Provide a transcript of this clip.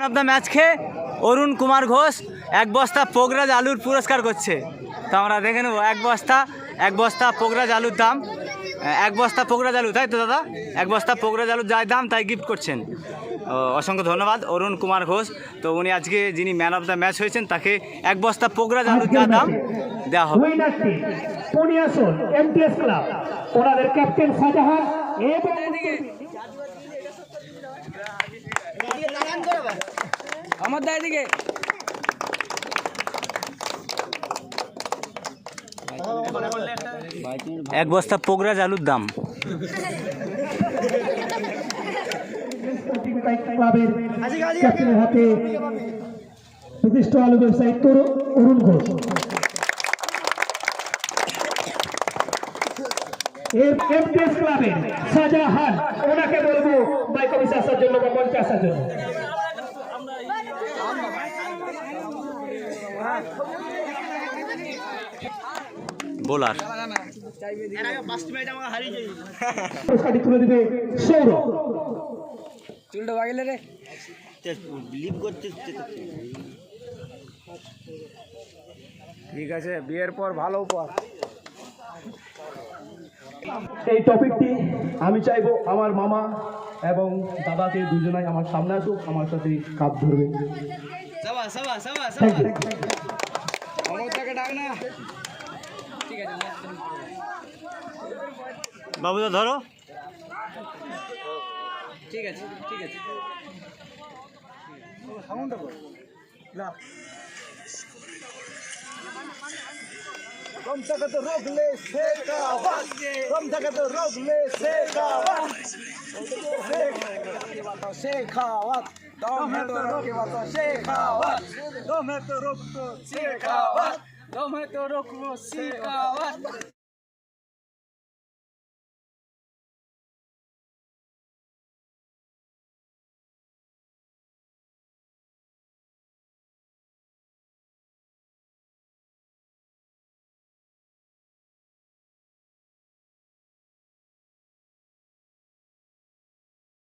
Of the ম্যাচকে Arun Kumar Ghosh 1 বস্তা পোগরাজ আলুর পুরস্কার করছে। তো আমরা দেখে নেবো 1 বস্তা পোগরাজ আলুর দাম, 1 বস্তা পোগরাজ আলু, তাই তো দাদা? 1 বস্তা পোগরাজ আলুর যাই দাম তাই গিফট করছেন। অসংখ্য ধন্যবাদ অরুণ কুমার ঘোষ। তো উনি আজকে যিনি ম্যান অফ দ্য ম্যাচ হয়েছেন তাকে 1 বস্তা পোগরাজ আলুর যা দাম দেওয়া হবে। এমটিএস ক্লাব ওনাদের ক্যাপ্টেন শাহজাহান এবং আমার দায় দিকে 1 বস্তা পোগরাজ আলুর দাম। ক্লাবের ক্যাপ্টেনের হাতে বিশিষ্ট আলু ব্যবসায়ী অরুণ ঘোষ। এমটিএস ক্লাবের শাহজাহান ওনাকে বলবো বাইক অফিসে আসার জন্য বা মঞ্চে আসার জন্য। বোলার পুরস্কারটি তুলে দিবে সৌরভ। চুলটা বাগিলে রে ঠিক আছে, বিয়ের পর ভালো উপহার। এই টপিকটি আমি চাইবো আমার মামা এবং দাদাকে দুজনাই আমার সামনে আসুক, আমার সাথে কাপ ধরবে। Thank you. বাবুদা ধরো। ঠিক আছে ঠিক আছে। Rom taka to rogle sekavat. Rom taka to rogle sekavat. Sekavat. Dome to roklo sekavat. Dome to roklo sekavat. Dome to roklo sekavat.